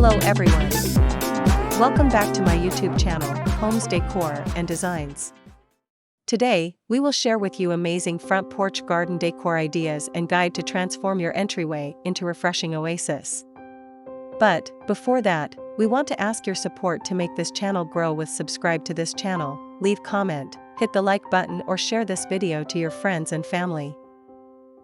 Hello everyone. Welcome back to my YouTube channel, Homes Decor and Designs. Today, we will share with you amazing front porch garden decor ideas and guide to transform your entryway into refreshing oasis. But, before that, we want to ask your support to make this channel grow with subscribe to this channel, leave comment, hit the like button or share this video to your friends and family.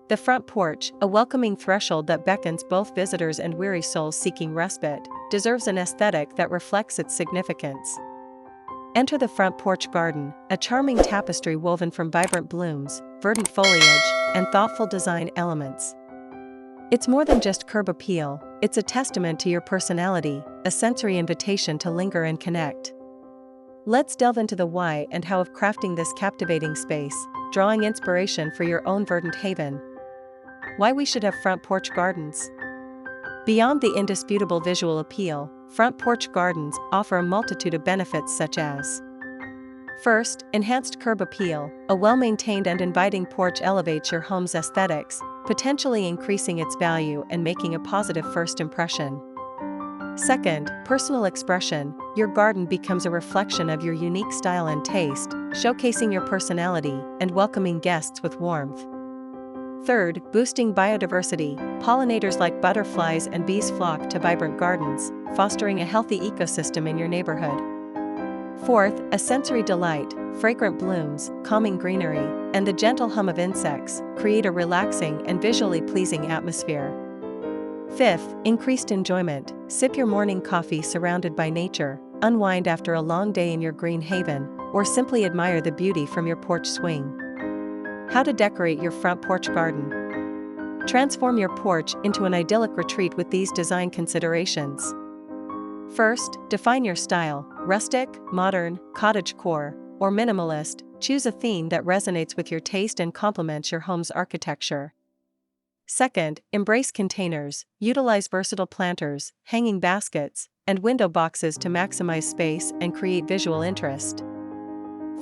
The front porch, a welcoming threshold that beckons both visitors and weary souls seeking respite, deserves an aesthetic that reflects its significance. Enter the front porch garden, a charming tapestry woven from vibrant blooms, verdant foliage, and thoughtful design elements. It's more than just curb appeal, it's a testament to your personality, a sensory invitation to linger and connect. Let's delve into the why and how of crafting this captivating space, drawing inspiration for your own verdant haven. Why we should have front porch gardens. Beyond the indisputable visual appeal, front porch gardens offer a multitude of benefits such as: first, enhanced curb appeal. A well-maintained and inviting porch elevates your home's aesthetics, potentially increasing its value and making a positive first impression. Second, personal expression. Your garden becomes a reflection of your unique style and taste, showcasing your personality and welcoming guests with warmth. Third, boosting biodiversity. Pollinators like butterflies and bees flock to vibrant gardens, fostering a healthy ecosystem in your neighborhood. Fourth, a sensory delight. Fragrant blooms, calming greenery, and the gentle hum of insects create a relaxing and visually pleasing atmosphere. Fifth, increased enjoyment. Sip your morning coffee surrounded by nature, unwind after a long day in your green haven, or simply admire the beauty from your porch swing. How to decorate your front porch garden. Transform your porch into an idyllic retreat with these design considerations. First, define your style: rustic, modern, cottagecore, or minimalist. Choose a theme that resonates with your taste and complements your home's architecture. Second, embrace containers. Utilize versatile planters, hanging baskets, and window boxes to maximize space and create visual interest.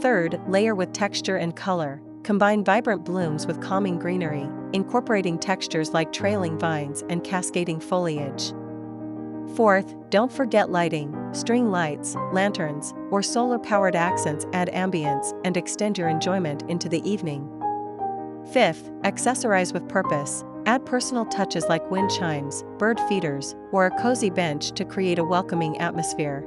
Third, layer with texture and color. Combine vibrant blooms with calming greenery, incorporating textures like trailing vines and cascading foliage. Fourth, don't forget lighting. String lights, lanterns, or solar-powered accents add ambience and extend your enjoyment into the evening. Fifth, accessorize with purpose. Add personal touches like wind chimes, bird feeders, or a cozy bench to create a welcoming atmosphere.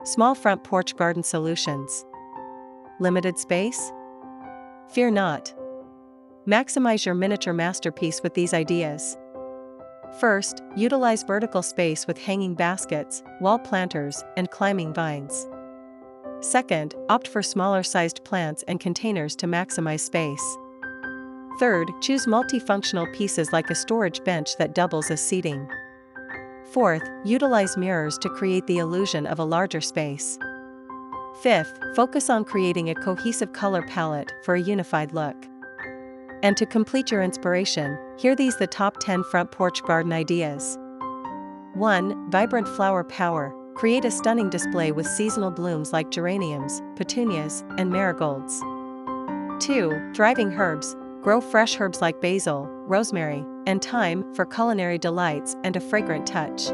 Small front porch garden solutions. Limited space? Fear not. Maximize your miniature masterpiece with these ideas. First, utilize vertical space with hanging baskets, wall planters, and climbing vines. Second, opt for smaller-sized plants and containers to maximize space. Third, choose multifunctional pieces like a storage bench that doubles as seating. Fourth, utilize mirrors to create the illusion of a larger space. Fifth, focus on creating a cohesive color palette for a unified look. And to complete your inspiration, here these the top 10 front porch garden ideas. 1. Vibrant flower power. Create a stunning display with seasonal blooms like geraniums, petunias, and marigolds. 2. Thriving herbs. Grow fresh herbs like basil, rosemary, and thyme for culinary delights and a fragrant touch.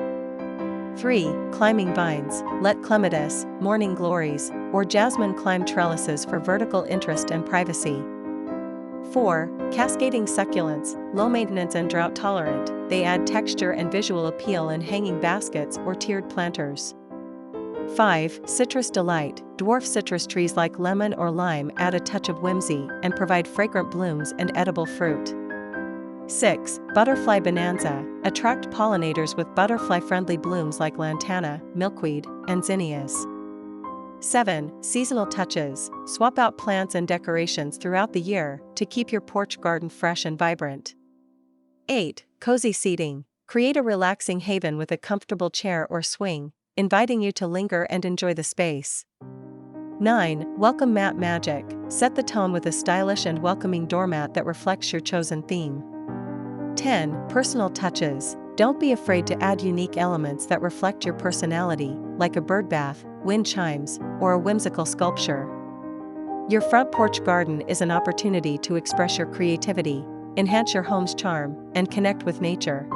3. Climbing vines. Let clematis, morning glories, or jasmine climb trellises for vertical interest and privacy. 4. Cascading succulents. Low maintenance and drought tolerant, they add texture and visual appeal in hanging baskets or tiered planters. 5. Citrus delight. Dwarf citrus trees like lemon or lime add a touch of whimsy and provide fragrant blooms and edible fruit. 6. Butterfly bonanza. Attract pollinators with butterfly-friendly blooms like lantana, milkweed, and zinnias. 7. Seasonal touches. Swap out plants and decorations throughout the year to keep your porch garden fresh and vibrant. 8. Cozy seating. Create a relaxing haven with a comfortable chair or swing, inviting you to linger and enjoy the space. 9. Welcome mat magic. Set the tone with a stylish and welcoming doormat that reflects your chosen theme. 10. Personal touches. Don't be afraid to add unique elements that reflect your personality, like a bird bath, wind chimes, or a whimsical sculpture. Your front porch garden is an opportunity to express your creativity, enhance your home's charm, and connect with nature.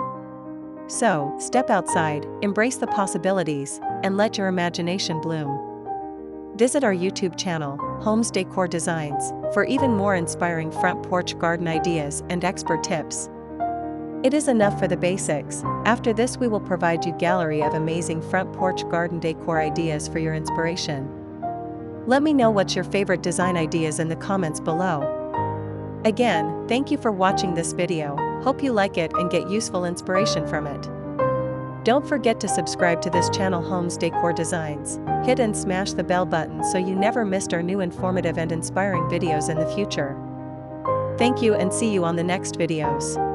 So, step outside, embrace the possibilities, and let your imagination bloom. Visit our YouTube channel, Homes Decor Designs, for even more inspiring front porch garden ideas and expert tips. It is enough for the basics. After this we will provide you a gallery of amazing front porch garden decor ideas for your inspiration. Let me know what's your favorite design ideas in the comments below. Again, thank you for watching this video. Hope you like it and get useful inspiration from it. Don't forget to subscribe to this channel, Homes Decor Designs. Hit and smash the bell button so you never missed our new informative and inspiring videos in the future. Thank you and see you on the next videos.